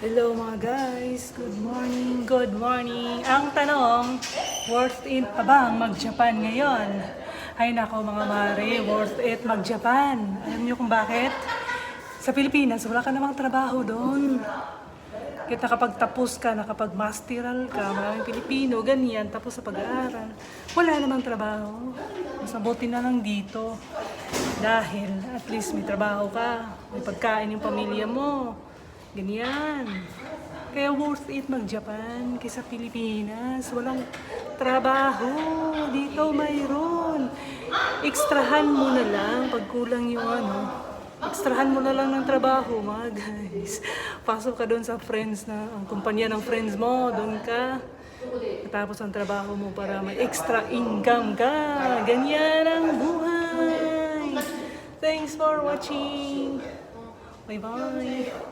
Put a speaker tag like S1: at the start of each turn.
S1: Hello mga guys, good morning, good morning. Ang tanong, worth it pa bang mag-Japan ngayon? Ay nako mga mare, worth it mag-Japan. Alam niyo kung bakit? Sa Pilipinas, wala ka namang trabaho doon. Kahit nakapagtapos ka, nakapag-masteral ka, maraming Pilipino, ganyan, tapos sa pag-aaral, wala namang trabaho. Mas mabuti na lang dito. Dahil at least may trabaho ka, may pagkain yung pamilya mo. Ganyan. Kaya worth it mag-Japan kaysa Pilipinas. Walang trabaho. Dito mayroon. Ekstrahan mo na lang pag kulang yung ekstrahan mo na lang ng trabaho, mga guys. Pasok ka doon sa friends na, ang kumpanya ng friends mo, doon ka. Tapos ang trabaho mo para may extra income ka. Ganyan ang buhay. Thanks for watching. Bye-bye.